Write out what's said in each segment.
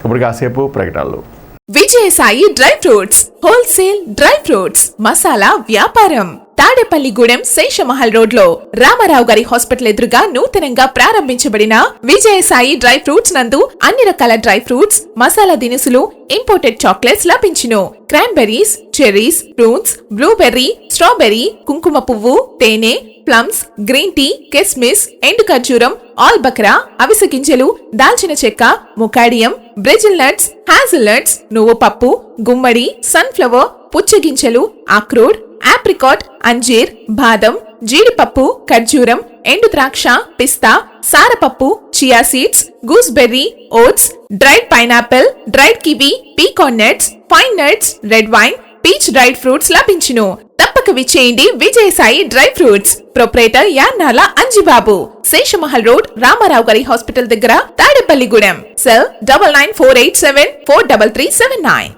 ఇప్పుడు కాసేపు ప్రకటనలు. Vijayasai dry fruits wholesale dry fruits masala వ్యాపారం తాడేపల్లిగూడెం శేషమహల్ రోడ్ లో రామారావు గారి హాస్పిటల్ ఎదురుగా నూతనంగా ప్రారంభించబడిన విజయసాయి డ్రై ఫ్రూట్స్ నందు అన్ని రకాల డ్రై ఫ్రూట్స్ మసాలా దినుసులు ఇంపోర్టెడ్ చాక్లెట్స్ లభించును. Cranberries, cherries, fruits, blueberry, strawberry, కుంకుమ పువ్వు, తేనె, ప్లమ్స్, గ్రీన్ టీ, కిస్మిస్, ఎండు ఖర్జూరం, ఆల్ బక్రా, అవిసె గింజలు, దాల్చిన చెక్క, ముకాడియం, బ్రెజిల్ నట్స్, హ్యాజిల్ నట్స్, నువ్వు పప్పు, గుమ్మడి, సన్ఫ్లవర్, పుచ్చగింజలు, అక్రోడ్, ఆప్రికాట్, అంజీర్, బాదం, జీడిపప్పు, ఖర్జూరం, ఎండు ద్రాక్ష, పిస్తా, సారపప్పు, chia seeds, gooseberry, oats, dried pineapple, dried kiwi, pecan nuts, pine nuts, red wine, peach dried fruits లభించును. తప్పక విచ్చేయండి Vijayasai dry fruits. Proprietor Yannala Anjibabu, Seshamahal road, Ramarao గారి హాస్పిటల్ దగ్గర, Tadepalligudem. Cell 9948743379.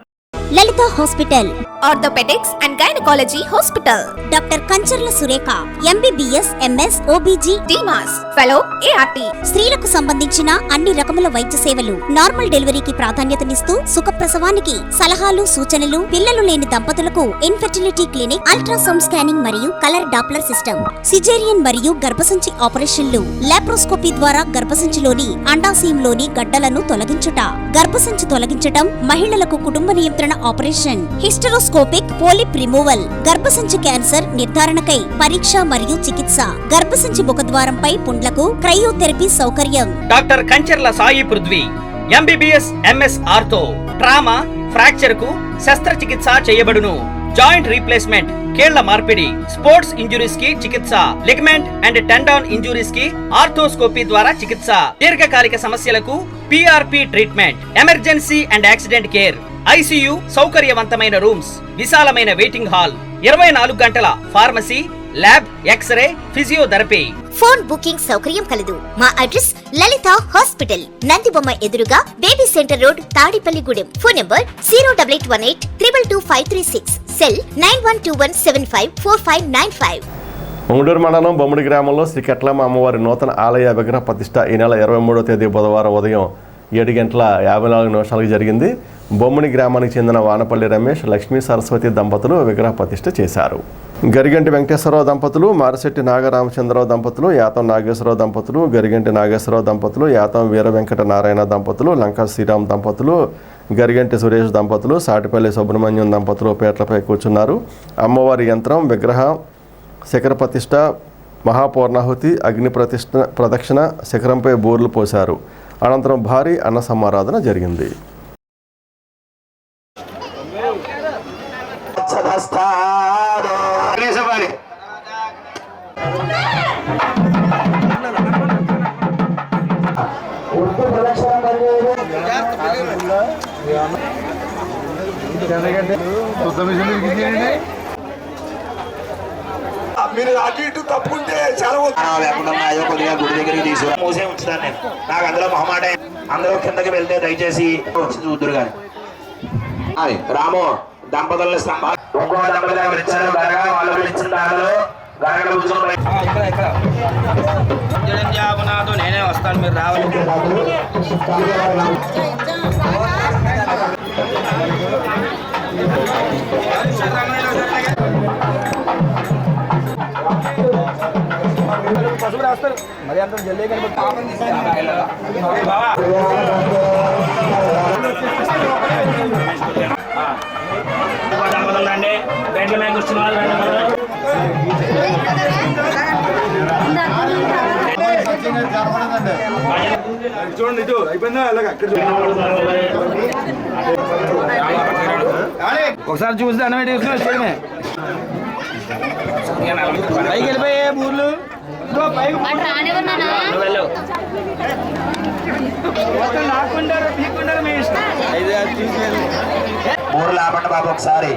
Lalitha hospital, orthopaedics and gynaecology hospital. Doctor Kancharla Surekha, MBBS, MS, OBG, డిమాస్, fellow, ART. స్త్రీలకు సంబంధించిన అన్ని రకముల వైద్య సేవలు, నార్మల్ డెలివరీకి ప్రాధాన్యతనిస్తూ సుఖప్రసవానికి సలహాలు, సూచనలు, పిల్లలు లేని దంపతులకు ఇన్ఫెర్టిలిటీ క్లినిక్, అల్ట్రాసౌండ్ స్కానింగ్ మరియు కలర్ డాప్లర్ సిస్టమ్, సిజేరియన్ మరియు గర్భసంచి ఆపరేషన్లు, లాప్రోస్కోపీ ద్వారా గర్భసంచిలోని అండాశయంలోని గడ్డలను తొలగించుట, గర్భసంచి తొలగించటం, మహిళలకు కుటుంబ నియంత్రణ ఆపరేషన్, హిస్టరోస్కోపిక్ పోలిప్ రిమూవల్, గర్భసంచి క్యాన్సర్ నిర్ధారణకై పరీక్ష మరియు చికిత్స, గర్భసంచి ముఖద్వారంపై పుండ్లకు క్రయోథెరపీ సౌకర్యం. Doctor Kancharla Sai Prithvi, MBBS, MS ortho, trauma, fracture కు శస్త్రచికిత్స చేయబడును. జాయింట్ రీప్లేస్మెంట్, కేళ్ల మార్పిడి, స్పోర్ట్స్ ఇంజురీస్ కి చికిత్స, లిగమెంట్ అండ్ టెండాన్ ఇంజురీస్ కి ఆర్థోస్కోపీ ద్వారా చికిత్స, దీర్ఘకాలిక సమస్యలకు PRP treatment, emergency and accident care, ICU సౌకర్యవంతమైన రూమ్స్, విశాలమైన వెయిటింగ్ హాల్, 24 గంటల pharmacy, lab, x-ray, physiotherapy. Phone booking సౌకర్యం కలదు. మా అడ్రస్ లలిత హాస్పిటల్, నందిబొమ్మ ఎదురుగా, baby centre road, Tadepalligudem. Phone number 08818222536. Cell 9121754595. Ungutur మండలం బొమ్మడి గ్రామంలో శ్రీ కెట్లమ్మ అమ్మవారి నూతన ఆలయ విగ్రహ ప్రతిష్ట ఈ నెల 23వ తేదీ బుధవారం ఉదయం 7:54 జరిగింది. బొమ్మడి గ్రామానికి చెందిన వానపల్లి రమేష్, లక్ష్మీ సరస్వతి దంపతులు విగ్రహ ప్రతిష్ఠ చేశారు. గరిగంటి వెంకటేశ్వరరావు దంపతులు, మారిశెట్టి నాగరామచంద్రరావు దంపతులు, యాతం నాగేశ్వరరావు దంపతులు, గరిగంటి నాగేశ్వరరావు దంపతులు, యాతం వీర వెంకట నారాయణ దంపతులు, లంకా శ్రీరామ్ దంపతులు, గరిగంటి సురేష్ దంపతులు, సాటిపల్లి సుబ్రహ్మణ్యం దంపతులు పీటలపై కూర్చున్నారు. అమ్మవారి యంత్రం, విగ్రహం, శిఖర ప్రతిష్ఠ, మహాపూర్ణాహుతి, అగ్ని ప్రదక్షిణ, శిఖరంపై బూర్లు పోశారు. అనంతరం భారీ అన్న సమారాధన జరిగింది. మీరు అటు ఇటు తప్పుంటే చాలా లేకుండా కొద్దిగా గుడి దగ్గరికి తీసుకురా మూసే ఉంచుతాను నేను. నాకు అందులో మొహమాట. అందరూ కిందకి వెళ్తే దయచేసి వచ్చి చూద్దరు కానీ. రాము దంపతుల్ని స్తంభాలు ఇంకో దంపతి దగ్గర ఇచ్చారు. గరగా వాళ్ళు ఇచ్చిన దానిలో గరగడ కూర్చొని నేనే వస్తాను, మీరు రావాలి. పసుపు రాస్తారు మరి అంత జల్దీ కనబడుతుందండి. బెడ్ల మీద కూర్చున్న వాళ్ళు చూడండి. ఇటు అయిపోయిందా? ఒకసారి చూసి దండం పెట్టి చూసుకున్నా పైకి వెళ్ళిపోయే ఊర్లు ఊరు లాభండి బాబు. ఒకసారి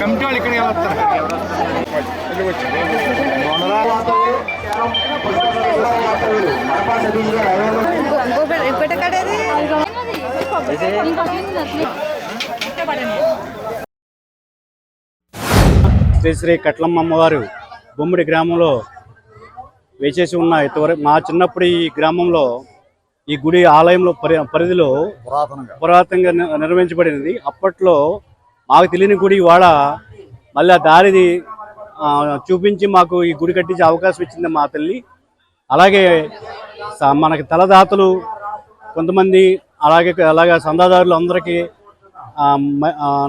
కమిటీ వాళ్ళు ఇక్కడికి వస్తారు. శ్రీ శ్రీ కట్లమ్మ అమ్మవారు బొమ్మిడి గ్రామంలో వేచేసి ఉన్న ఇంతవరకు మా చిన్నప్పుడు ఈ గ్రామంలో ఈ గుడి ఆలయంలో పరిధిలో పురాతనంగా నిర్మించబడినది. అప్పట్లో మాకు తెలియని గుడి వాడ మళ్ళీ ఆ దారిది చూపించి మాకు ఈ గుడి కట్టించే అవకాశం ఇచ్చింది మా తల్లి. అలాగే మనకి తలదాతలు కొంతమంది అలాగే సందాదారులు అందరికీ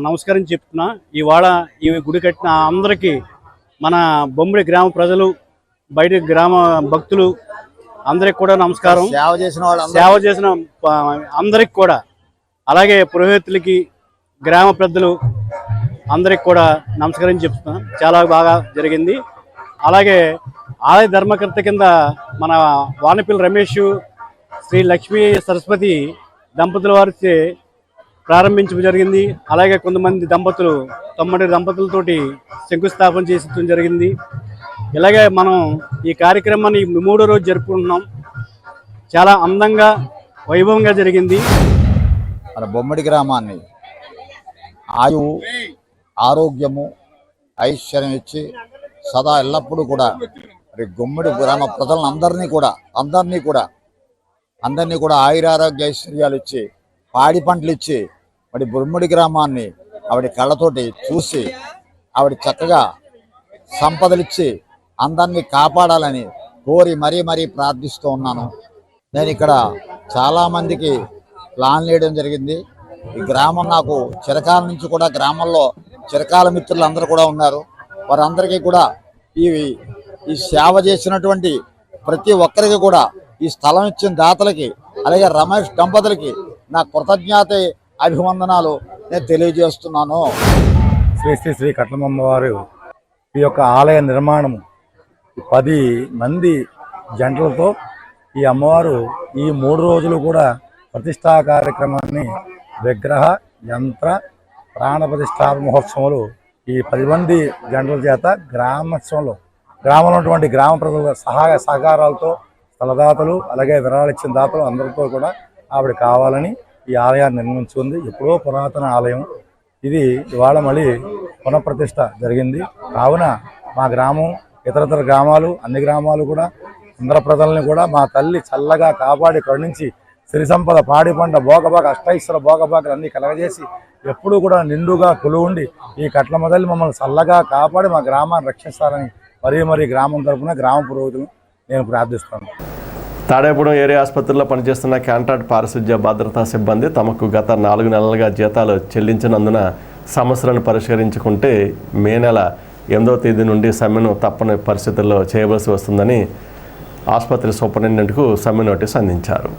నమస్కారం చెప్తున్నా. ఈ గుడి కట్టిన అందరికీ మన బొమ్మిడి గ్రామ ప్రజలు, బయట గ్రామ భక్తులు అందరికి కూడా నమస్కారం. సేవ చేసిన అందరికి కూడా, అలాగే పురోహితులకి, గ్రామ పెద్దలు అందరికి కూడా నమస్కారం చెప్తున్నా. చాలా బాగా జరిగింది. అలాగే ఆలయ ధర్మకర్త కింద మన వానపల్లి రమేష్, శ్రీ లక్ష్మీ సరస్వతి దంపతుల వారిచే ప్రారంభించడం జరిగింది. అలాగే కొంతమంది దంపతులు, 9 దంపతులతోటి శంకుస్థాపన చేసడం జరిగింది. ఇలాగే మనం ఈ కార్యక్రమాన్ని 3వ రోజు జరుపుకుంటున్నాం. చాలా అందంగా, వైభవంగా జరిగింది. మన బొమ్మిడి గ్రామాన్ని ఆయువు, ఆరోగ్యము, ఐశ్వర్యం ఇచ్చి సదా ఎల్లప్పుడూ కూడా మరి బొమ్మిడి గ్రామ ప్రజలను అందరినీ కూడా ఆయురారోగ్య ఐశ్వర్యాలు ఇచ్చి, పాడి పంటలు ఇచ్చి, మరి బొమ్మిడి గ్రామాన్ని ఆవిడ కళ్ళతోటి చూసి ఆవిడ చక్కగా సంపదలిచ్చి అందరినీ కాపాడాలని కోరి మరీ ప్రార్థిస్తూ ఉన్నాను. నేను ఇక్కడ చాలామందికి ప్లాన్ వేయడం జరిగింది. ఈ గ్రామం నాకు చిరకాల నుంచి కూడా గ్రామంలో చిరకాల మిత్రులు అందరూ కూడా ఉన్నారు. వారందరికీ కూడా ఈ సేవ చేసినటువంటి ప్రతి ఒక్కరికి కూడా, ఈ స్థలం ఇచ్చిన దాతలకి, అలాగే రమేష్ దంపతులకి నా కృతజ్ఞత అభివందనాలు నేను తెలియజేస్తున్నాను. శ్రీ కట్లమ్మవారు ఈ యొక్క ఆలయ నిర్మాణము 10 మంది జంటలతో ఈ అమ్మవారు ఈ 3 రోజులు కూడా ప్రతిష్టా కార్యక్రమాన్ని విగ్రహ, యంత్ర, ప్రాణ ప్రతిష్టాపన మహోత్సవాలు ఈ 10 మంది జంటల చేత గ్రామోత్సవంలో గ్రామంలో ఉన్నటువంటి గ్రామ ప్రజల సహాయ సహకారాలతో స్థలదాతలు, అలాగే విరాళిచ్చిన దాతలు అందరితో కూడా ఆవిడ కావాలని ఈ ఆలయాన్ని నిర్మించుకుంది. ఎప్పుడో పురాతన ఆలయం ఇది. ఇవాళ మళ్ళీ పునఃప్రతిష్ఠ జరిగింది. కావున మా గ్రామం, ఇతరతర గ్రామాలు, అన్ని గ్రామాలు కూడా అందర ప్రజల్ని కూడా మా తల్లి చల్లగా కాపాడి కరుణించి సిరి సంపద, పాడి పంట, భోగభాగ, అష్టైశ్వర భోగభాగాలు అన్నీ కలగజేసి ఎప్పుడూ కూడా నిండుగా కొలువుండి ఈ కట్ల మొదలు మమ్మల్ని చల్లగా కాపాడి మా గ్రామాన్ని రక్షిస్తారని మరీ గ్రామం తరఫున గ్రామ పురోహితులు నేను ప్రార్థిస్తాను. తాడేపురం ఏరియా ఆసుపత్రిలో పనిచేస్తున్న కాంట్రాక్ట్ పారిశుధ్య భద్రతా సిబ్బంది తమకు గత 4 నెలలుగా జీతాలు చెల్లించినందున సమస్యలను పరిష్కరించుకుంటే మే నెల 8వ తేదీ నుండి సమ్మెను తప్పని పరిస్థితుల్లో చేయవలసి వస్తుందని ఆసుపత్రి సూపరింటెండెంట్కు సమ్మె నోటీస్ అందించారు.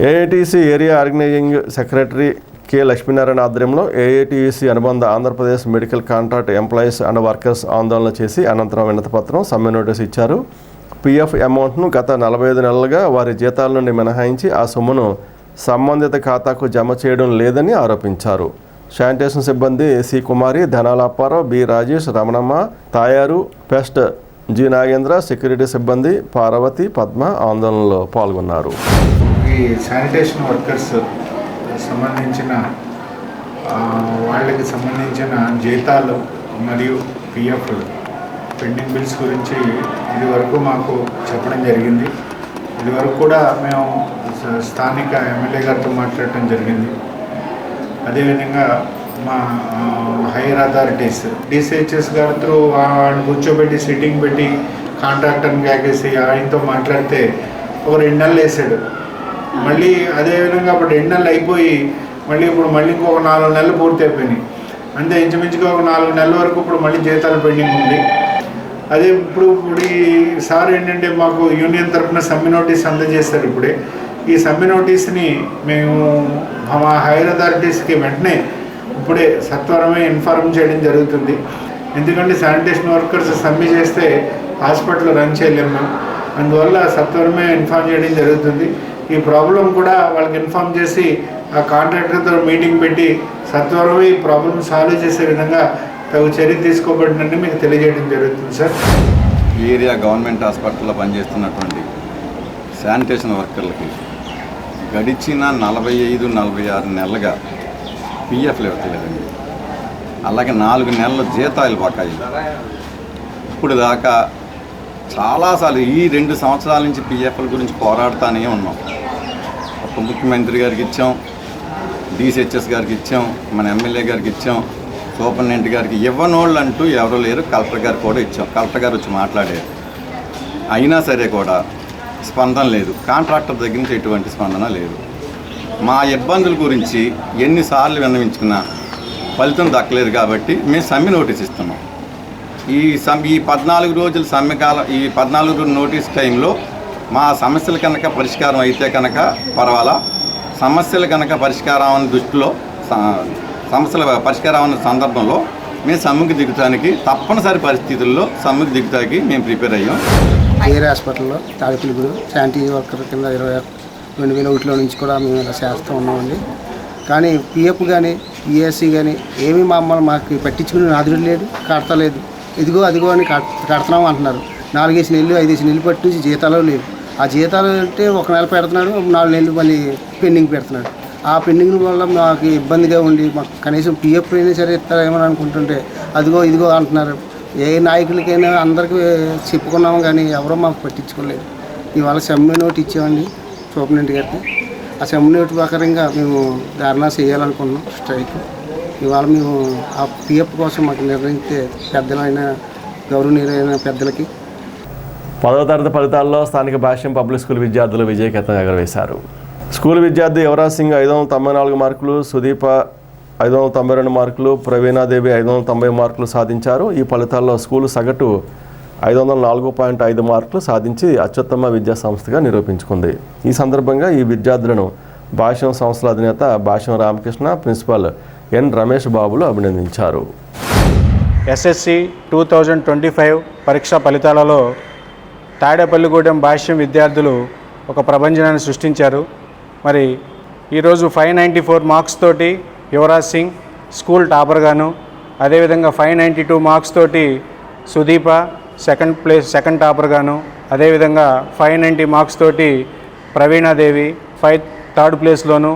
AITC area organising secretary K Lakshminarayana ఆధ్వర్యంలో ఏఐటీసీ అనుబంధ Andhra Pradesh medical contract employees and workers ఆందోళన చేసి అనంతరం వినతిపత్రం, సమ్మె నోటీస్ ఇచ్చారు. పిఎఫ్ అమౌంట్ను గత 45 నెలలుగా వారి జీతాల నుండి మినహాయించి ఆ సొమ్మును సంబంధిత ఖాతాకు జమ చేయడం లేదని ఆరోపించారు. శానిటేషన్ సిబ్బంది సి కుమారి, ధనాలాప్పారావు, బి రాజేష్, రమణమ్మ, తాయారు, పెస్ట్ జి నాగేంద్ర, సెక్యూరిటీ సిబ్బంది పార్వతి, పద్మ ఆందోళనలో పాల్గొన్నారు. ఈ శానిటేషన్ వర్కర్స్ సంబంధించిన వాళ్ళకి సంబంధించిన జీతాలు మరియు పిఎఫ్ పెండింగ్ బిల్స్ గురించి ఇది వరకు మాకు చెప్పడం జరిగింది. ఇది వరకు కూడా మేము స్థానిక ఎమ్మెల్యే గారితో మాట్లాడటం జరిగింది. అదేవిధంగా మా హైయర్ అథారిటీస్ డిసిహెచ్ఎస్ గారి త్రూ వాళ్ళని కూర్చోబెట్టి సిట్టింగ్ పెట్టి కాంట్రాక్టర్ని కాకేసి ఆయనతో మాట్లాడితే ఒక 2 నెలలు వేసాడు. మళ్ళీ అదేవిధంగా అప్పుడు 2 నెలలు అయిపోయి మళ్ళీ ఇంకొక 4 నెలలు పూర్తి అయిపోయినాయి. అంతే ఇంచుమించుగా ఒక 4 నెలల వరకు ఇప్పుడు మళ్ళీ జీతాలు పెండింగ్ ఉంది. అదే ఇప్పుడు ఈ సార్ ఏంటంటే మాకు యూనియన్ తరఫున సమ్మె నోటీస్ అందజేస్తారు. ఇప్పుడే ఈ సమ్మె నోటీస్ని మేము మా హైయర్ అథారిటీస్కి వెంటనే ఇప్పుడే సత్వరమే ఇన్ఫార్మ్ చేయడం జరుగుతుంది. ఎందుకంటే శానిటేషన్ వర్కర్స్ సమ్మె చేస్తే హాస్పిటల్ రన్ చేయలేము మేము. అందువల్ల సత్వరమే ఇన్ఫార్మ్ చేయడం జరుగుతుంది. ఈ ప్రాబ్లం కూడా వాళ్ళకి ఇన్ఫార్మ్ చేసి ఆ కాంట్రాక్టర్తో మీటింగ్ పెట్టి సత్వరమే ఈ ప్రాబ్లం సాల్వ్ చేసే విధంగా తగు చర్య తీసుకోబడినట్టు మీకు తెలియజేయడం జరుగుతుంది సార్. ఏరియా గవర్నమెంట్ హాస్పిటల్లో పనిచేస్తున్నటువంటి శానిటేషన్ వర్కర్లకి గడిచిన 45-46 నెలలుగా పిఎఫ్లు ఇవ్వట్లేదండి. అలాగే 4 నెలల జీతాలు బకాయి. ఇప్పుడు దాకా చాలాసార్లు ఈ 2 సంవత్సరాల నుంచి పిఎఫ్ల గురించి పోరాడుతూనే ఉన్నాం. ఒక ముఖ్యమంత్రి గారికి ఇచ్చాం, డిసిహెచ్ఎస్ గారికి ఇచ్చాం, మన ఎమ్మెల్యే గారికి ఇచ్చాం, సూపరింటెండెంట్ గారికి ఇవ్వనోళ్ళు అంటూ ఎవరు లేరు. కలెక్టర్ గారు కూడా ఇచ్చాం, కలెక్టర్ గారు వచ్చి మాట్లాడారు. అయినా సరే కూడా స్పందన లేదు. కాంట్రాక్టర్ దగ్గర నుంచి ఎటువంటి స్పందన లేదు. మా ఇబ్బందుల గురించి ఎన్నిసార్లు విన్నవించుకున్నా ఫలితం దక్కలేదు కాబట్టి మేము సమ్మె నోటీస్ ఇస్తున్నాం. ఈ 14 రోజుల సమ్మె కాలం, ఈ 14 రోజుల నోటీస్ టైంలో మా సమస్యలు కనుక పరిష్కారం అయితే కనుక పర్వాలా, సమస్యలు కనుక పరిష్కారం అనే దృష్టిలో సమస్యల పరిష్కారం అనే సందర్భంలో మేము సమ్మెకు దిగుతానికి తప్పనిసరి పరిస్థితుల్లో సమ్మెకు దిగుతానికి మేము ప్రిపేర్ అయ్యాం. ఏరియా హాస్పిటల్లో తాడిపల్లి శానిటరీ వర్కర్ కింద 2021 నుంచి కూడా మేము ఇలా చేస్తూ ఉన్నామండి. కానీ పిఎఫ్ కానీ పిఎస్సి కానీ ఏమీ మాకు పట్టించుకునే నాదుడు లేదు, కడతలేదు. ఇదిగో అదిగో అని కడుతున్నాం అంటున్నారు. 4 నెలలు 5 నెలలు పట్టి జీతాలు లేవు. ఆ జీతాలు అంటే 1 నెల పెడుతున్నాడు, 4 నెలలు మళ్ళీ పెండింగ్ పెడుతున్నాడు. ఆ పెండింగ్ వల్ల మాకు ఇబ్బందిగా ఉండి మాకు కనీసం పిఎఫ్ అయినా సరే ఇస్తారేమని అనుకుంటుంటే అదిగో ఇదిగో అంటున్నారు. ఏ నాయకులకైనా అందరికీ చెప్పుకున్నాము కానీ ఎవరో మాకు పట్టించుకోలేదు. ఇవాళ సమ్మె నోటు ఇచ్చామండి సూపరింటెండెంట్ గారికి. ఆ సమ్మె నోటు ప్రకారంగా మేము ధర్నా చేయాలనుకున్నాం, స్ట్రైక్. ఇవాళ మేము ఆ పిఎఫ్ కోసం మాకు నిర్ణయిస్తే పెద్దలైన గౌరవనీయులైన పెద్దలకి 10వ తరగతి ఫలితాల్లో స్థానిక భాష్యం పబ్లిక్ స్కూల్ విద్యార్థులు విజయకేతనం ఎగరవేశారు. స్కూల్ విద్యార్థి యువరాజ్ సింగ్ 594 మార్కులు, సుదీప 592 మార్కులు, ప్రవీణాదేవి 590 మార్కులు సాధించారు. ఈ ఫలితాల్లో స్కూలు సగటు 504.5 మార్కులు సాధించి అత్యుత్తమ విద్యా సంస్థగా నిరూపించుకుంది. ఈ సందర్భంగా ఈ విద్యార్థులను భాష్యం సంస్థల అధినేత భాష్యం రామకృష్ణ, ప్రిన్సిపల్ ఎన్ రమేష్ బాబులు అభినందించారు. ఎస్ఎస్సి 2025 పరీక్షా ఫలితాలలో తాడేపల్లిగూడెం భాష్యం విద్యార్థులు ఒక ప్రభంజనాన్ని సృష్టించారు. మరి ఈరోజు 594 మార్క్స్ తోటి యువరాజ్ సింగ్ స్కూల్ టాపర్గాను, అదేవిధంగా 592 మార్క్స్ తోటి సుదీప సెకండ్ టాపర్గాను, అదేవిధంగా 590 మార్క్స్ తోటి ప్రవీణాదేవి థర్డ్ ప్లేస్లోను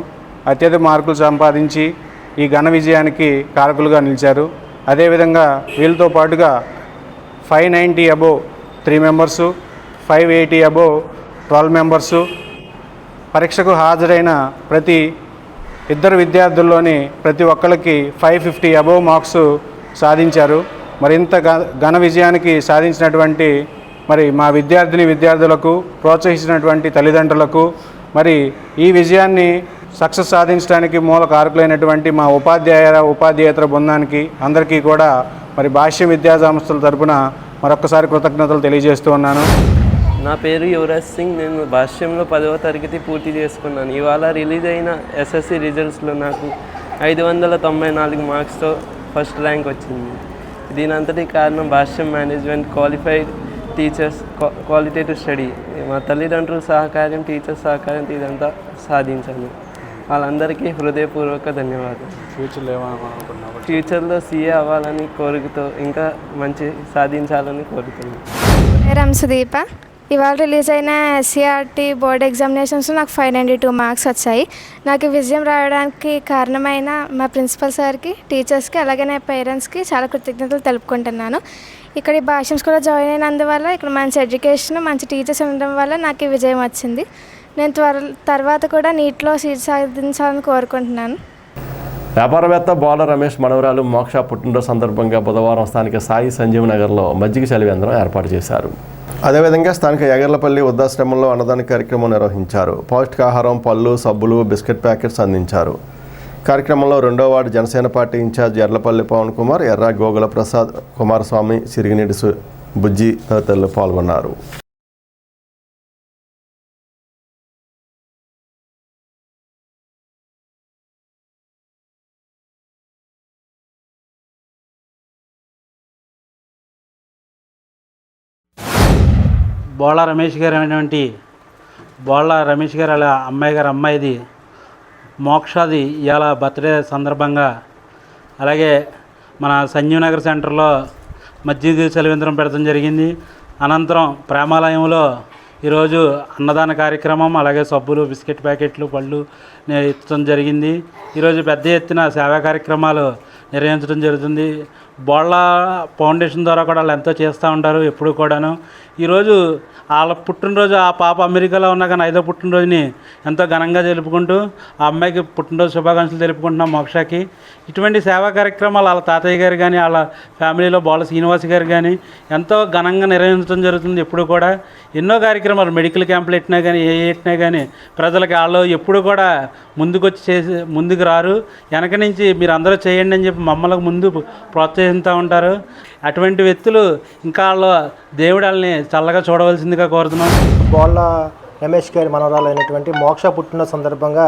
అత్యధిక మార్కులు సంపాదించి ఈ ఘన విజయానికి కారకులుగా నిలిచారు. అదేవిధంగా వీళ్ళతో పాటుగా 590 అబోవ్ 3 మెంబర్సు, 580 అబోవ్ 12 మెంబర్సు, పరీక్షకు హాజరైన ప్రతి ఇద్దరు విద్యార్థుల్లోని ప్రతి ఒక్కరికి 550 అబోవ్ మార్క్స్ సాధించారు. మరింత ఘన విజయానికి సాధించినటువంటి మా విద్యార్థులకు, ప్రోత్సహించినటువంటి తల్లిదండ్రులకు, మరి ఈ విజయాన్ని సక్సెస్ సాధించడానికి మూల కారకులైనటువంటి మా ఉపాధ్యాయేతర బృందానికి అందరికీ కూడా భాష్యం విద్యా సంస్థల తరపున మరొకసారి కృతజ్ఞతలు తెలియజేస్తూ ఉన్నాను. నా పేరు యువరాజ్ సింగ్. నేను భాష్యంలో 10వ తరగతి పూర్తి చేసుకున్నాను. ఇవాళ రిలీజ్ అయిన ఎస్ఎస్సి రిజల్ట్స్లో నాకు 594 మార్క్స్తో ఫస్ట్ ర్యాంక్ వచ్చింది. దీనంతటి కారణం Bhashyam management, qualified teachers, qualitative study, మా తల్లిదండ్రుల సహకారం, టీచర్స్ సహకారం, ఇదంతా సాధించాను. వాళ్ళందరికీ హృదయపూర్వక ధన్యవాదాలు. ఫ్యూచర్లో సీఏ అవ్వాలని కోరికతో ఇంకా మంచి సాధించాలని కోరుతున్నాను. సుదీప. ఇవాళ రిలీజ్ అయిన ఎస్సీఆర్టీ బోర్డ్ ఎగ్జామినేషన్స్లో నాకు 592 మార్క్స్ వచ్చాయి. నాకు విజయం రావడానికి కారణమైన మా ప్రిన్సిపల్ సార్కి, టీచర్స్కి, అలాగే నా పేరెంట్స్కి చాలా కృతజ్ఞతలు తెలుపుకుంటున్నాను. ఇక్కడ ఈ భాష్యం స్కూల్లో జాయిన్ అయినందువల్ల ఇక్కడ మంచి ఎడ్యుకేషన్, మంచి టీచర్స్ ఉండడం వల్ల నాకు ఈ విజయం వచ్చింది. నేను తర్వాత కూడా నీట్లో సీట్ సాధించాలని కోరుకుంటున్నాను. వ్యాపారవేత్త బోల రమేష్ మనవరాలు మోక్ష పుట్టినరోజు సందర్భంగా బుధవారం స్థానిక సాయి సంజీవ్ నగర్లో మజ్జిగ చలివేంద్రం ఏర్పాటు చేశారు. అదేవిధంగా స్థానిక యాగర్లపల్లి వృద్ధాశ్రమంలో అన్నదాన కార్యక్రమం నిర్వహించారు. పౌష్టికాహారం, పళ్ళు, సబ్బులు, బిస్కెట్ ప్యాకెట్స్ అందించారు. కార్యక్రమంలో 2వ ward Janasena party incharge Erlapalli Pavan Kumar, Erra Gogula Prasad, Kumaraswamy, సిరిగినేటి బుజ్జి తదితరులు పాల్గొన్నారు. బోళ రమేష్ గారు అనేటువంటి వాళ్ళ అమ్మాయిది మోక్షాది ఇవాళ బర్త్డే సందర్భంగా, అలాగే మన సంజీవ్ నగర్ సెంటర్లో మజ్జిగ చలివేంద్రం పెడతాం జరిగింది. అనంతరం ప్రేమాలయంలో ఈరోజు అన్నదాన కార్యక్రమం, అలాగే సబ్బులు, బిస్కెట్ ప్యాకెట్లు, పళ్ళు ఇచ్చడం జరిగింది. ఈరోజు పెద్ద ఎత్తున సేవా కార్యక్రమాలు నిర్వహించడం జరుగుతుంది. బోళ్ళ ఫౌండేషన్ ద్వారా కూడా వాళ్ళు ఎంతో చేస్తూ ఉంటారు ఎప్పుడు కూడాను. ఈరోజు వాళ్ళ పుట్టినరోజు, ఆ పాప అమెరికాలో ఉన్నా కానీ 5వ పుట్టినరోజుని ఎంతో ఘనంగా జరుపుకుంటూ ఆ అమ్మాయికి పుట్టినరోజు శుభాకాంక్షలు తెలుపుకుంటున్నాం మోక్షకి. ఇటువంటి సేవా కార్యక్రమాలు వాళ్ళ తాతయ్య గారు కానీ వాళ్ళ ఫ్యామిలీలో బోళ్ళ శ్రీనివాస్ గారు కానీ ఎంతో ఘనంగా నిర్వహించడం జరుగుతుంది. ఎప్పుడు కూడా ఎన్నో కార్యక్రమాలు, మెడికల్ క్యాంపులు పెట్టినా కానీ పెట్టినా కానీ ప్రజలకి వాళ్ళు ఎప్పుడు కూడా ముందుకు రారు. వెనక నుంచి మీరు అందరూ చేయండి అని చెప్పి మమ్మల్ని ముందు ప్రోత్సహిస్తూ ఉంటారు. అటువంటి వ్యక్తులు ఇంకా వాళ్ళు దేవుడు వాళ్ళని చల్లగా చూడవలసిందిగా కోరుతున్నాం. బోళ్ళ రమేష్ గారి మనవరాలు అయినటువంటి మోక్ష పుట్టిన సందర్భంగా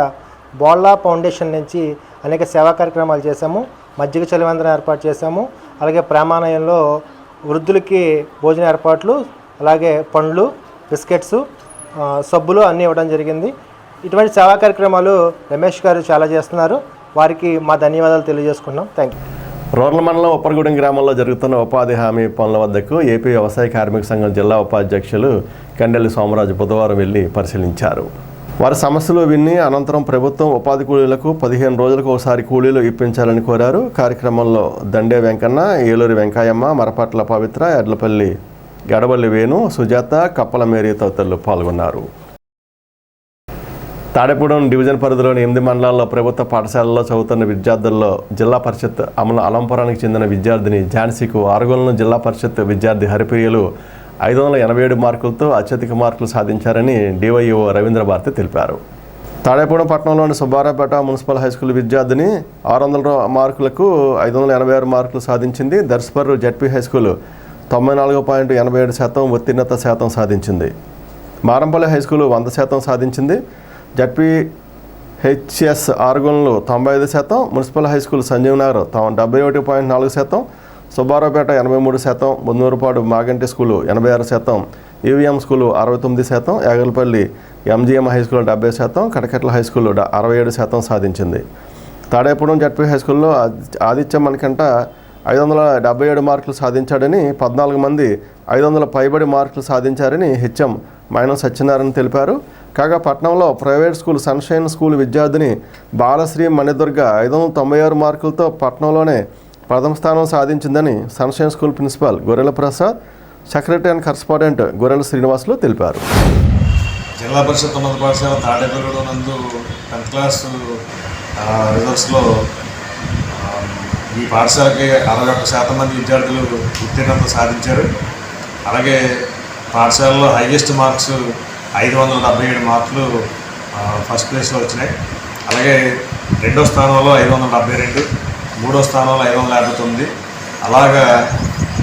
బోళ్ళ ఫౌండేషన్ నుంచి అనేక సేవా కార్యక్రమాలు చేశాము. మజ్జిగ చలివేంద్రం ఏర్పాటు చేశాము. అలాగే ప్రేమాలయంలో వృద్ధులకి భోజన ఏర్పాట్లు, అలాగే పండ్లు, బిస్కెట్స్, సబ్బులు అన్నీ ఇవ్వడం జరిగింది. ఇటువంటి సేవా కార్యక్రమాలు రమేష్ గారు చాలా చేస్తున్నారు. వారికి మా ధన్యవాదాలు తెలియజేసుకున్నాం. Thank you. రూరల్ మండలం ఉప్పరగూడెం గ్రామంలో జరుగుతున్న ఉపాధి హామీ పనుల వద్దకు ఏపీ వ్యవసాయ కార్మిక సంఘం జిల్లా ఉపాధ్యక్షులు కండెల్లి సోమరాజు బుధవారం వెళ్లి పరిశీలించారు. వారి సమస్యలు విని అనంతరం ప్రభుత్వం ఉపాధి కూలీలకు 15 రోజులకు ఒకసారి కూలీలు ఇప్పించాలని కోరారు. కార్యక్రమంలో దండే వెంకన్న, ఏలూరి వెంకాయమ్మ, మరపట్ల పవిత్ర, ఎడ్లపల్లి గడబల్లి వేణు, సుజాత, కప్పల మేరీ తదితరులు పాల్గొన్నారు. తాడేపూడెం డివిజన్ పరిధిలోని 8 మండలాల్లో ప్రభుత్వ పాఠశాలల్లో చదువుతున్న విద్యార్థుల్లో జిల్లా పరిషత్ అలంపురానికి చెందిన విద్యార్థిని ఝాన్సీకు ఆరుగోలను జిల్లా పరిషత్ విద్యార్థి హరిప్రియలు 587 మార్కులతో అత్యధిక మార్కులు సాధించారని డివైఓ రవీంద్ర భారతి తెలిపారు. తాడేపూడెం పట్టణంలోని సుబ్బారావుపేట మున్సిపల్ హైస్కూల్ విద్యార్థిని 600 మార్కులకు 586 మార్కులు సాధించింది. దర్శపర్రు జడ్పీ హైస్కూల్ 94.87% ఉత్తీర్ణత శాతం సాధించింది. మారంపల్లి హైస్కూల్ 100% సాధించింది. ZP HS Arugonlu 95%, municipal high school Sanjeev Nagar 71.4%, Subbaraopeta 83%, Bonnurupadu Maganti school 86%, EVM school 69%, Yagalapalli MGM high school 70%, Katakatla high school 67% సాధించింది. తాడేపూడెం జడ్పీ హైస్కూల్లో ఆదిత్య మణికంట 577 మార్కులు సాధించాడని, 14 మంది 500 పైబడి మార్కులు సాధించారని హెచ్ఎం మైనం సత్యనారాయణ తెలిపారు. కాగా పట్నంలో ప్రైవేట్ స్కూల్ సన్షైన్ స్కూల్ విద్యార్థిని బాలశ్రీ మణిదుర్గ 596 మార్కులతో పట్నంలోనే ప్రథమ స్థానం సాధించిందని సన్షైన్ స్కూల్ ప్రిన్సిపాల్ గొర్రెల ప్రసాద్, సెక్రటరీ అండ్ కరస్పాండెంట్ గొర్రెల శ్రీనివాసులు తెలిపారు. జిల్లా పరిషత్ ఉన్నత పాఠశాల తాడేపల్లిగూడెం నందు 10th క్లాస్ రిజల్ట్స్లో ఈ పాఠశాలకి 61% మంది విద్యార్థులు ఉత్తీర్ణత సాధించారు. అలాగే పాఠశాలలో హైయెస్ట్ మార్క్స్ 577 మార్కులు ఫస్ట్ ప్లేస్లో వచ్చినాయి. అలాగే రెండో స్థానంలో 572, మూడో స్థానంలో 559, అలాగా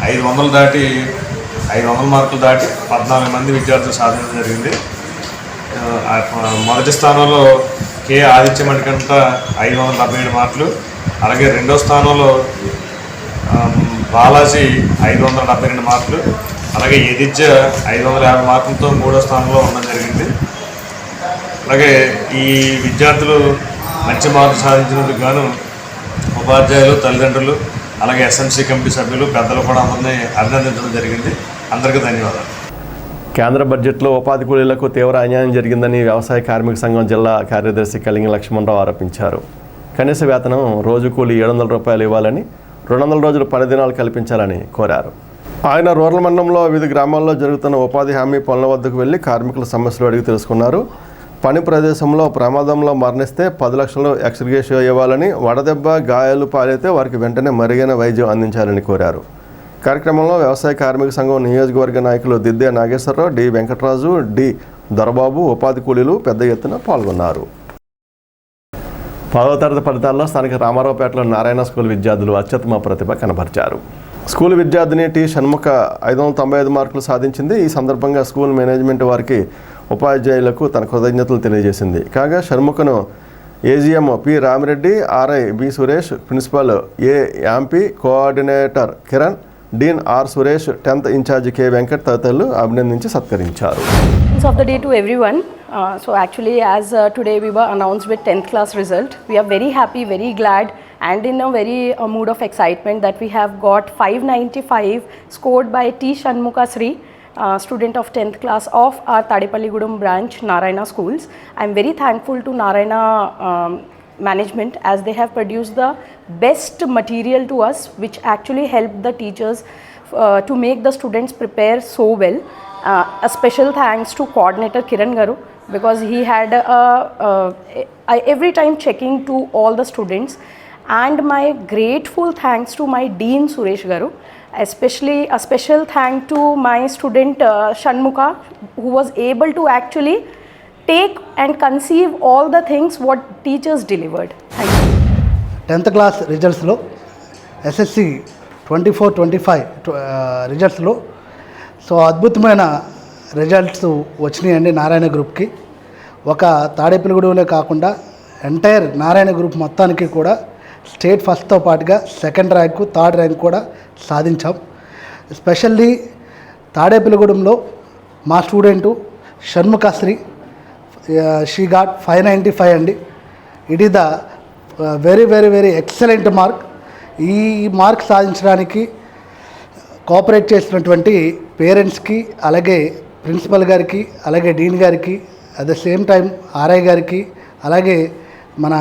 500 మార్కులు దాటి 14 మంది విద్యార్థులు సాధించడం జరిగింది. మొదటి స్థానంలో కే ఆదిత్య మణికంట 577 మార్కులు, అలాగే రెండో స్థానంలో బాలాజీ 572 మార్కులు, అలాగే ఎదిజ్జ 550 మార్కులతో మూడో స్థానంలో ఉండడం జరిగింది. అలాగే ఈ విద్యార్థులు మంచి మార్కులు సాధించినందుకు గాను ఉపాధ్యాయులు, తల్లిదండ్రులు, అలాగే ఎస్ఎంసీ కమిటీ సభ్యులు, పెద్దలు కూడా అందరినీ అభినందించడం జరిగింది. అందరికీ ధన్యవాదాలు. కేంద్ర బడ్జెట్లో ఉపాధి కూలీలకు తీవ్ర అన్యాయం జరిగిందని వ్యవసాయ కార్మిక సంఘం జిల్లా కార్యదర్శి కలింగి లక్ష్మణరావు ఆరోపించారు. కనీస వేతనం రోజు కూలీ 700 రూపాయలు ఇవ్వాలని, 200 రోజులు పని దినాలు కల్పించాలని కోరారు. ఆయన రూరల్ మండలంలో వివిధ గ్రామాల్లో జరుగుతున్న ఉపాధి హామీ పనుల వద్దకు వెళ్లి కార్మికుల సమస్యలు అడిగి తెలుసుకున్నారు. పని ప్రదేశంలో ప్రమాదంలో మరణిస్తే 10 లక్షలు ఎక్స్గ్రేషియో ఇవ్వాలని, వడదెబ్బ గాయాలు పాలైతే వారికి వెంటనే మెరుగైన వైద్యం అందించాలని కోరారు. కార్యక్రమంలో వ్యవసాయ కార్మిక సంఘం నియోజకవర్గ నాయకులు దిద్దే నాగేశ్వరరావు, డి వెంకటరాజు, డి దొరబాబు, ఉపాధి కూలీలు పెద్ద ఎత్తున పాల్గొన్నారు. 10వ తరగతి ఫలితాల్లో స్థానిక రామారావుపేటలో నారాయణ స్కూల్ విద్యార్థులు అత్యుత్తమ ప్రతిభ కనబరిచారు. స్కూల్ విద్యార్థిని టి షణ్ముఖ 595 మార్కులు సాధించింది. ఈ సందర్భంగా స్కూల్ మేనేజ్మెంట్ వారికి, ఉపాధ్యాయులకు తన కృతజ్ఞతలు తెలియజేసింది. కాగా షణ్ముఖను AGM P Ramireddy, RI B Suresh, principal A యాంపి, coordinator Kiran, dean R Suresh, 10th incharge K Venkat తదితరులు అభినందించి సత్కరించారు. Of the day to everyone. So actually as today we were announced with 10th class result, we are very happy, very glad and in a very mood of excitement that we have got 595 scored by T. Shanmukha Sri, student of 10th class of our Tadepalligudem branch Narayana schools. I am very thankful to Narayana management, as they have produced the best material to us, which actually helped the teachers to make the students prepare so well. A special thanks to coordinator Kiran Garu, because he had every time checking to all the students, and my grateful thanks to my Dean Suresh Garu, especially a special thank to my student Shanmukha, who was able to actually take and conceive all the things what teachers delivered. Thank you. 10th class రిజల్ట్స్లో SSC 24-25 రిజల్ట్స్లో so అద్భుతమైన results వచ్చినాయండి నారాయణ గ్రూప్కి. ఒక తాడేపల్లిగూడెంలో కాకుండా entire Narayana group మొత్తానికి కూడా state ఫస్ట్తో పాటుగా సెకండ్ ర్యాంకు, థర్డ్ ర్యాంక్ కూడా సాధించాం. ఎస్పెషల్లీ తాడేపల్లిగూడెంలో మా స్టూడెంటు షణ్ముఖశ్రీ, షీ గాట్ 595 అండి. It is the very very very excellent mark. ఈ మార్క్ సాధించడానికి కోఆపరేట్ చేసినటువంటి పేరెంట్స్కి, అలాగే ప్రిన్సిపల్ గారికి, అలాగే డీన్ గారికి, at the same time RI గారికి, అలాగే మన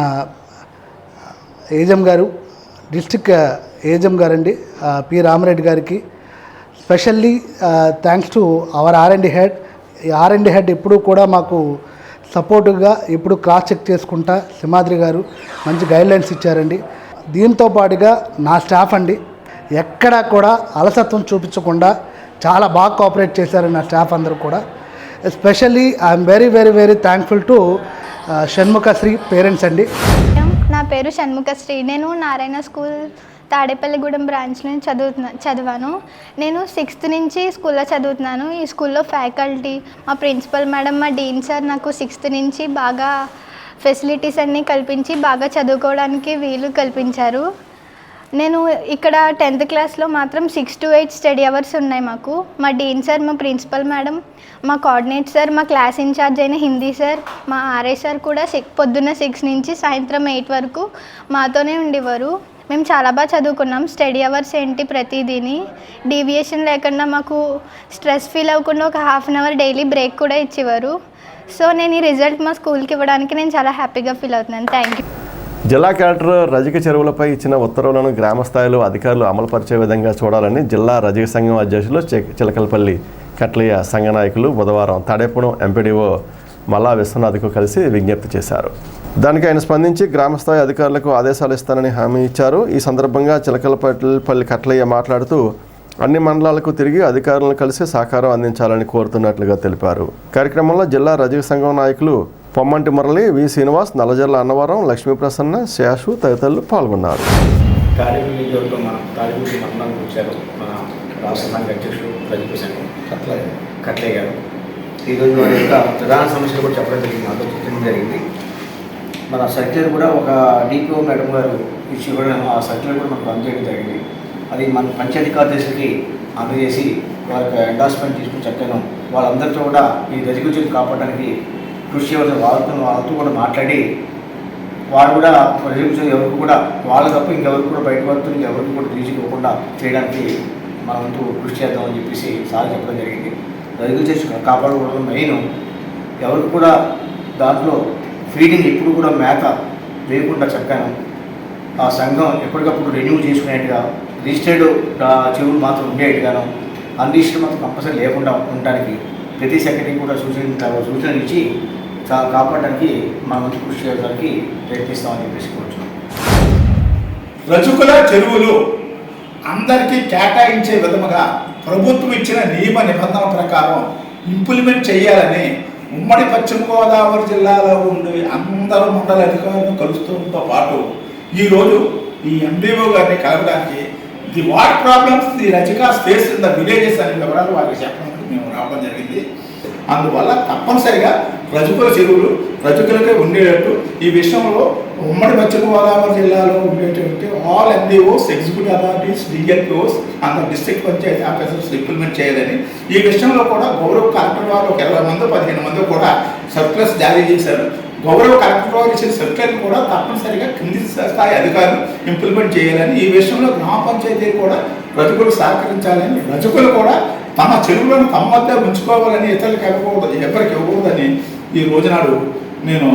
ఏజెం గారు, డిస్ట్రిక్ట్ ఏజెం గారండి పి రామరెడ్డి గారికి specially thanks to our R&D head. ఈ R&D హెడ్ ఎప్పుడూ కూడా మాకు సపోర్టుగా ఎప్పుడు క్రాస్ చెక్ చేసుకుంటా సింహాద్రి గారు మంచి గైడ్లైన్స్ ఇచ్చారండి. దీంతో పాటుగా నా స్టాఫ్ అండి ఎక్కడా కూడా అలసత్వం చూపించకుండా చాలా బాగా కోఆపరేట్ చేశారు నా స్టాఫ్ అందరూ కూడా. Especially I'm very very very thankful to Shanmukhasri parents అండి. నా పేరు షణ్ముఖశ్రీ. నేను నారాయణ స్కూల్ తాడేపల్లిగూడెం బ్రాంచ్ నుంచి చదివాను. నేను 6th నుంచి స్కూల్లో చదువుతున్నాను. ఈ స్కూల్లో ఫ్యాకల్టీ, మా ప్రిన్సిపల్ మేడం, మా డీన్ సార్ నాకు 6th నుంచి బాగా ఫెసిలిటీస్ అన్నీ కల్పించి బాగా చదువుకోవడానికి వీలు కల్పించారు. నేను ఇక్కడ 10th క్లాస్లో మాత్రం 6 to 8 స్టడీ అవర్స్ ఉన్నాయి మాకు. మా డీన్ సార్, మా ప్రిన్సిపల్ మేడం, మా కోఆర్డినేట్ సార్, మా క్లాస్ ఇన్ఛార్జ్ అయిన హిందీ సార్, మా ఆర్ఐ సార్ కూడా పొద్దున్న 6 నుంచి సాయంత్రం 8 వరకు మాతోనే ఉండేవారు. మేము చాలా బాగా చదువుకున్నాం. స్టడీ అవర్స్ ఏంటి ప్రతిదీని డీవియేషన్ లేకుండా మాకు స్ట్రెస్ ఫీల్ అవ్వకుండా ఒక ½ an hour డైలీ బ్రేక్ కూడా ఇచ్చేవారు. సో నేను ఈ రిజల్ట్ మా స్కూల్కి ఇవ్వడానికి నేను చాలా హ్యాపీగా ఫీల్ అవుతున్నాను. Thank you. జిల్లా కలెక్టర్ రజక చెరువులపై ఇచ్చిన ఉత్తర్వులను గ్రామ స్థాయిలో అధికారులు అమలుపరిచే విధంగా చూడాలని జిల్లా రజక సంఘం అధ్యక్షులు చిలకలపల్లి కట్లయ్య సంఘ నాయకులు బుధవారం తాడేపురం ఎంపీడీఓ మల్లా విశ్వనాథ్కు కలిసి విజ్ఞప్తి చేశారు. దానికి ఆయన స్పందించి గ్రామస్థాయి అధికారులకు ఆదేశాలు ఇస్తానని హామీ ఇచ్చారు. ఈ సందర్భంగా చిలకలపల్లి కట్లయ్య మాట్లాడుతూ అన్ని మండలాలకు తిరిగి అధికారులను కలిసి సహకారం అందించాలని కోరుతున్నట్లుగా తెలిపారు. కార్యక్రమంలో జిల్లా రజక సంఘం నాయకులు పొమ్మంటి మురళి, వి శ్రీనివాస్, నల్లజర్ల అన్నవరం, లక్ష్మీ ప్రసన్న, శేషు తదితరులు పాల్గొన్నారు. తాడేపల్లి మండలానికి వచ్చారు మన రాష్ట్ర సంఘ అధ్యక్షుడు రజక సంఘం కట్లయ్య గారు. ఈరోజు వారి యొక్క ప్రధాన సమస్యలు కూడా చెప్పడం జరిగింది, నాతో చెప్పడం జరిగింది. మన సర్క్యులర్ కూడా ఒక డిపిఓ మేడం గారు ఇచ్చి కూడా ఆ సర్క్యులర్ కూడా మనకు అందజేయడం జరిగింది. అది మన పంచాయతీ కార్యదర్శికి అందజేసి వారికి ఎండార్స్మెంట్ తీసుకుని చక్కగా వాళ్ళందరితో కూడా ఈ రజకులను కాపాడడానికి కృషి చేయవలసిన వాళ్ళతో కూడా మాట్లాడి వారు కూడా రజకులు ఎవరికి కూడా వాళ్ళ తప్ప ఇంకెవరికి కూడా బయట పడుతుంది, ఇంకెవరికి కూడా తీసుకోకుండా చేయడానికి మనమంటూ కృషి చేద్దామని చెప్పేసి సార్ చెప్పడం జరిగింది. రజకులు చేసి కాపాడుకోవడం మెయిన్. ఎవరికి కూడా దాంట్లో ఫీడింగ్ ఎప్పుడు కూడా మేత లేకుండా చక్కగా ఆ సంఘం ఎప్పటికప్పుడు రెన్యూ చేసుకునేట్టుగా, రిజిస్టర్డ్ చెవులు మాత్రం ఉండేట్టుగాను, అన్రిజిస్టర్డ్ మాత్రం కంపల్సరీ లేకుండా ఉండడానికి ప్రతి సెక్రటరీ కూడా సూచనలు ఇచ్చి కాపాడడానికి మనం కృషి చేయడానికి ప్రయత్నిస్తామని చెప్పేసి కోరుతున్నాం. రజకుల చెరువులు అందరికీ కేటాయించే విధముగా ప్రభుత్వం ఇచ్చిన నియమ నిబంధనల ప్రకారం ఇంప్లిమెంట్ చేయాలని ఉమ్మడి పశ్చిమ గోదావరి జిల్లాలో ఉండే అందరూ మండల అధికారులను కలుస్తుంతో పాటు ఈరోజు ఈ ఎండిఓ గారిని కలవడానికి the what problems the Rajakas face in the villages అనే వివరాలు వారికి చెప్పడానికి మేము రావడం జరిగింది. అందువల్ల తప్పనిసరిగా రజకుల చెరువులు రజకులకే ఉండేటట్టు ఈ విషయంలో ఉమ్మడి పశ్చిమ గోదావరి జిల్లాలో ఉండేటువంటి all MDOs, executive authorities, DLPOs and district panchayat officers implement చేయాలని ఈ విషయంలో కూడా గౌరవ కలెక్టర్ వారు ఒక 20 మంది 15 మంది కూడా సర్క్యులర్స్ జారీ చేశారు. గౌరవ కలెక్టర్ వారు ఇచ్చిన సర్క్యులర్ కూడా తప్పనిసరిగా కింది స్థాయి అధికారులు ఇంప్లిమెంట్ చేయాలని, ఈ విషయంలో గ్రామ పంచాయతీ కూడా రజకులు సహకరించాలని, రజకులు కూడా తమ చెరువులను తమ వద్ద ఉంచుకోవాలని ఇతరులకు ఇవ్వకూడదు, ఎవరికి ఇవ్వకూడదని ఈ రోజునాడు నేను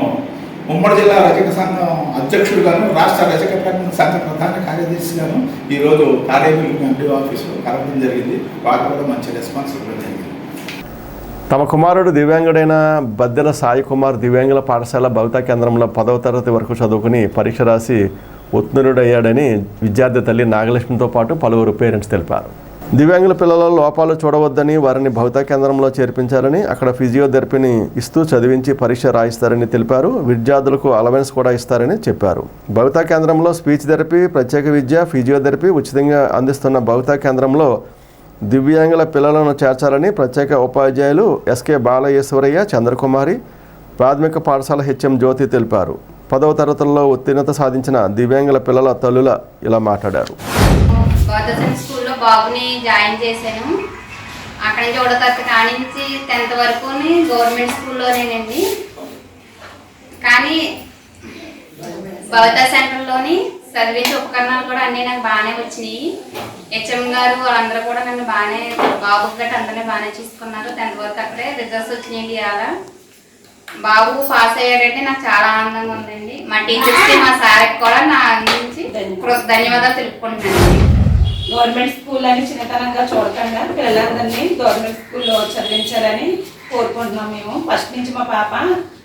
ఉమ్మడి జిల్లా రజక సంఘం అధ్యక్షుడుగాను, రాష్ట్ర రజక సంఘ ప్రధాన కార్యదర్శిగాను ఈరోజు తాడేపల్లి ఎంపీ ఆఫీసులో కలవడం జరిగింది. వారు కూడా మంచి రెస్పాన్స్ ఇవ్వడం జరిగింది. తమ కుమారుడు దివ్యాంగుడైన బద్దెల సాయి కుమార్ దివ్యాంగుల పాఠశాల భవితా కేంద్రంలో 10వ తరగతి వరకు చదువుకుని పరీక్ష రాసి ఉత్తీర్ణుడయ్యాడని విద్యార్థి తల్లి నాగలక్ష్మితో పాటు పలువురు పేరెంట్స్ తెలిపారు. దివ్యాంగుల పిల్లల లోపాలు చూడవద్దని, వారిని భవితా కేంద్రంలో చేర్పించాలని, అక్కడ ఫిజియోథెరపీని ఇస్తూ చదివించి పరీక్ష రాయిస్తారని తెలిపారు. విద్యార్థులకు అలవెన్స్ కూడా ఇస్తారని చెప్పారు. భవితా కేంద్రంలో స్పీచ్ థెరపీ, ప్రత్యేక విద్య, ఫిజియోథెరపీ ఉచితంగా అందిస్తున్న భవితా కేంద్రంలో దివ్యాంగుల పిల్లలను చేర్చాలని ప్రత్యేక ఉపాధ్యాయులు ఎస్కే బాలయేశ్వరయ్య, చంద్రకుమారి, ప్రాథమిక పాఠశాల హెచ్ఎం జ్యోతి తెలిపారు. 10వ తరగతుల్లో ఉత్తీర్ణత సాధించిన దివ్యాంగుల పిల్లల తల్లుల ఇలా మాట్లాడారు. స్కూల్లో బాబుని జాయిన్ చేశాను. అక్కడి నుంచి 1వ తరగతి కానించి 10th వరకు గవర్నమెంట్ స్కూల్లోనేనండి. కానీ భవితా సెంటర్లోని చదివించే ఉపకరణాలు కూడా అన్నీ నాకు బాగానే వచ్చినాయి. హెచ్ఎం గారు వాళ్ళందరూ కూడా నన్ను బాగానే, బాబు గట్ట అందరినీ బాగానే చూసుకున్నారు. 10th వరకు అక్కడే రిజల్ట్స్ వచ్చినాయండి. అలా బాబు పాస్ అయ్యాడంటే నాకు చాలా ఆనందంగా ఉందండి. మా టీచర్స్కి, మా సార్కి కూడా నా నుంచి ధన్యవాదాలు తెలుపుకుంటున్నాను. గవర్నమెంట్ స్కూల్ అని చిన్నతనంగా చూడకుండా పిల్లలందరినీ గవర్నమెంట్ స్కూల్లో చదివించాలని కోరుకుంటున్నాం. మేము ఫస్ట్ నుంచి మా పాప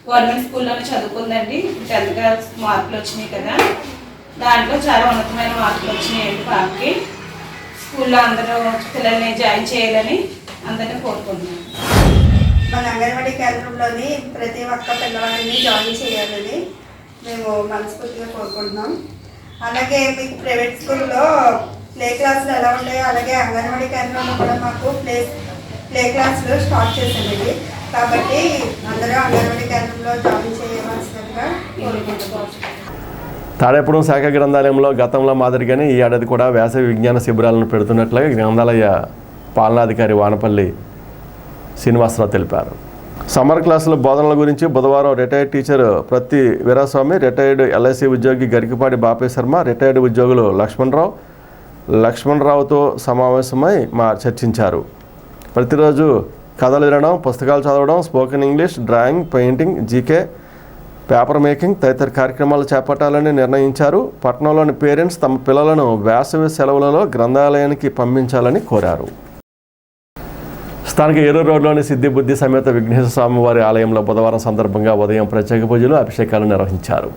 గవర్నమెంట్ స్కూల్లోనే చదువుకుందండి. 10th క్లాస్ మార్కులు వచ్చినాయి కదా, దాంట్లో చాలా ఉన్నతమైన మార్కులు వచ్చినాయండి పాపకి. స్కూల్లో అందరూ పిల్లల్ని జాయిన్ చేయాలని అందరినీ కోరుకుంటున్నాం. మన అంగన్వాడీ కేంద్రంలోని ప్రతి ఒక్క పిల్లవాడిని జాయిన్ చేయాలని మేము మనస్ఫూర్తిగా కోరుకుంటున్నాం. అలాగే మీకు ప్రైవేట్ స్కూల్లో ప్లే క్లాసులు ఎలా ఉంటాయో అలాగే అంగన్వాడీ కేంద్రంలో కూడా మాకు ప్లే క్లాసులు స్టార్ట్ చేసామండి. కాబట్టి అందరూ అంగన్వాడీ కేంద్రంలో జాయిన్ చేయవలసినట్టుగా కోరుకుంటున్నాం. తాడేపూడెం శాఖ గ్రంథాలయంలో గతంలో మాదిరిగానే ఈ ఏడాది కూడా వేసవి విజ్ఞాన శిబిరాలను పెడుతున్నట్లుగా గ్రంథాలయ పాలనాధికారి వానపల్లి శ్రీనివాసరావు తెలిపారు. సమ్మర్ క్లాసుల బోధనల గురించి బుధవారం రిటైర్డ్ టీచర్ ప్రతి వీరాస్వామి, రిటైర్డ్ ఎల్ఐసి ఉద్యోగి గరికిపాటి బాపే శర్మ, రిటైర్డ్ ఉద్యోగులు లక్ష్మణరావుతో సమావేశమై చర్చించారు. ప్రతిరోజు కథలు వినడం, పుస్తకాలు చదవడం, spoken English, drawing, painting, GK, paper making తదితర కార్యక్రమాలు చేపట్టాలని నిర్ణయించారు. పట్టణంలోని పేరెంట్స్ తమ పిల్లలను వేసవి సెలవులలో గ్రంథాలయానికి పంపించాలని కోరారు. స్థానిక ఏరూరు రోడ్లోని సిద్ధి బుద్ధి సమేత విఘ్నేశ్వర స్వామివారి ఆలయంలో బుధవారం సందర్భంగా ఉదయం ప్రత్యేక పూజలు, అభిషేకాలు నిర్వహించారు.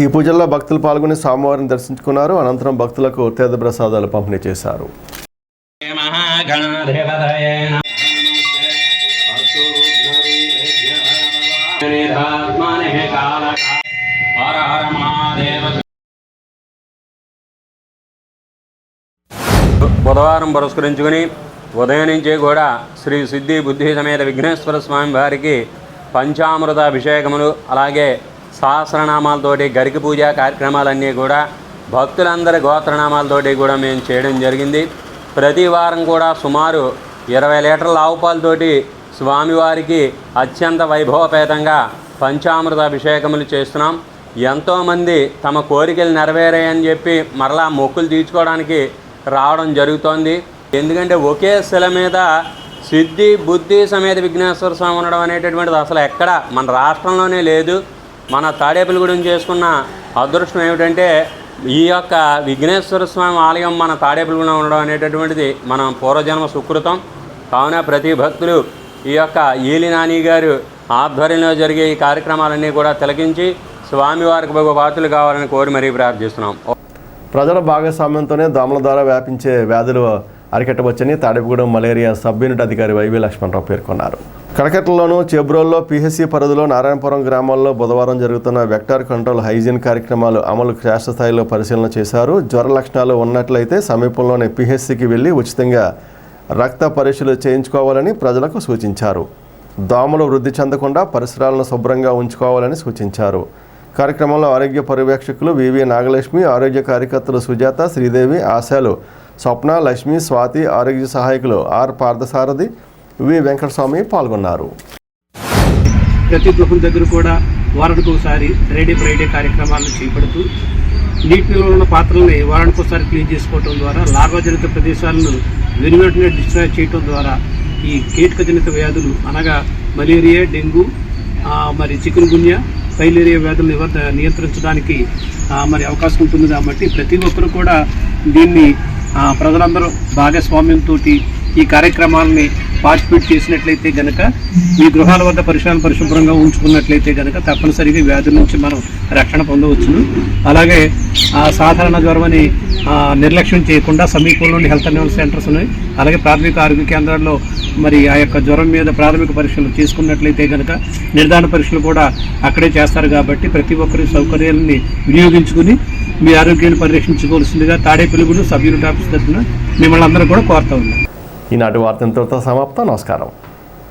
ఈ పూజల్లో భక్తులు పాల్గొని స్వామివారిని దర్శించుకున్నారు. అనంతరం భక్తులకు తీర్థప్రసాదాలు పంపిణీ చేశారు. బుధవారం పురస్కరించుకుని ఉదయం నుంచే కూడా శ్రీ సిద్ధి బుద్ధి సమేత విఘ్నేశ్వర స్వామి వారికి పంచామృత అభిషేకములు, అలాగే సహస్రనామాలతోటి గరికి పూజ కార్యక్రమాలన్నీ కూడా భక్తులందరి గోత్రనామాలతోటి కూడా మేము చేయడం జరిగింది. ప్రతి వారం కూడా సుమారు 20 లీటర్ల ఆవు పాలతోటి స్వామివారికి అత్యంత వైభవపేతంగా పంచామృత అభిషేకములు చేస్తున్నాం. ఎంతోమంది తమ కోరికలు నెరవేరాయని చెప్పి మరలా మొక్కులు తీర్చుకోవడానికి రావడం జరుగుతోంది. ఎందుకంటే ఒకే శిల మీద సిద్ధి బుద్ధి సమేత విఘ్నేశ్వర స్వామి ఉండడం అనేటటువంటిది అసలు ఎక్కడ మన రాష్ట్రంలోనే లేదు. మన తాడేపల్లిగూడెం చేసుకున్న అదృష్టం ఏమిటంటే ఈ యొక్క విఘ్నేశ్వర స్వామి ఆలయం మన తాడేపల్లిగూడెం ఉండడం అనేటటువంటిది మన పూర్వజన్మ సుకృతం. కావున ప్రతి భక్తులు ఈ యొక్క ఈలి నాని గారు ఆధ్వర్యంలో జరిగే ఈ కార్యక్రమాలన్నీ కూడా తిలకించి స్వామివారికి పాత్రలు కావాలని కోరి మరీ ప్రార్థిస్తున్నాం. ప్రజల భాగస్వామ్యంతోనే దోమల ద్వారా వ్యాపించే వ్యాధులు అరికట్టవచ్చని తాడేపల్లిగూడెం మలేరియా సబ్ యూనిట్ అధికారి వైవి లక్ష్మణరావు పేర్కొన్నారు. కడకట్లలోను చేబ్రోల్లో పిహెసి పరిధిలో నారాయణపురం గ్రామాల్లో బుధవారం జరుగుతున్న వెక్టార్ కంట్రోల్ హైజీన్ కార్యక్రమాలు అమలు క్షేత్రస్థాయిలో పరిశీలన చేశారు. జ్వర లక్షణాలు ఉన్నట్లయితే సమీపంలోని పిహెసికి వెళ్లి ఉచితంగా రక్త పరీక్షలు చేయించుకోవాలని ప్రజలకు సూచించారు. దోమలు వృద్ధి చెందకుండా పరిసరాలను శుభ్రంగా ఉంచుకోవాలని సూచించారు. కార్యక్రమంలో ఆరోగ్య పర్యవేక్షకులు వివి నాగలక్ష్మి, ఆరోగ్య కార్యకర్తలు సుజాత, శ్రీదేవి, ఆశాలు, స్వప్న, లక్ష్మి, స్వాతి, ఆరోగ్య సహాయకులు ఆర్ పార్థసారథి, వి వెంకటస్వామి పాల్గొన్నారు. ప్రతి గృహం దగ్గర కూడా వారానికి ఒకసారి రేడియో ఫ్రైడే కార్యక్రమాలను చేపడుతూ నీటి నిల్వ ఉన్న పాత్రల్ని వారానికి ఒకసారి క్లీన్ చేసుకోవడం ద్వారా, లార్వాజనిత ప్రదేశాలను వెనువెంటనే డిస్ట్రాయ్ చేయడం ద్వారా ఈ కీటకజనిత వ్యాధులు అనగా మలేరియా, డెంగ్యూ, మరి చికున్ గున్యా, ఫైలేరియా వ్యాధులు నియంత్రించడానికి మరి అవకాశం ఉంటుంది. కాబట్టి ప్రతి ఒక్కరు కూడా దీన్ని ప్రజలందరూ భాగస్వామ్యంతో ఈ కార్యక్రమాలని పార్టిసిపేట్ చేసినట్లయితే కనుక మీ గృహాల వద్ద పరిసరాలు పరిశుభ్రంగా ఉంచుకున్నట్లయితే కనుక తప్పనిసరిగా వ్యాధుల నుంచి మనం రక్షణ పొందవచ్చును. అలాగే సాధారణ జ్వరం అని నిర్లక్ష్యం చేయకుండా సమీపంలోని హెల్త్ అండ్ వెల్నెస్ సెంటర్స్ ఉన్నాయి. అలాగే ప్రాథమిక ఆరోగ్య కేంద్రాల్లో మరి ఆ యొక్క జ్వరం మీద ప్రాథమిక పరీక్షలు చేసుకున్నట్లయితే కనుక నిర్ధారణ పరీక్షలు కూడా అక్కడే చేస్తారు. కాబట్టి ప్రతి ఒక్కరి సౌకర్యాలని వినియోగించుకుని మీ ఆరోగ్యాన్ని పరిరక్షించుకోవాల్సిందిగా తాడేపల్లిగూడెం సబ్ యూనిట్ ఆఫీస్ తరఫున మిమ్మల్ని అందరూ కూడా కోరుతా ఉన్నాం. ఈనాటి వార్త ఇంతటితో సమాప్తం. నమస్కారం.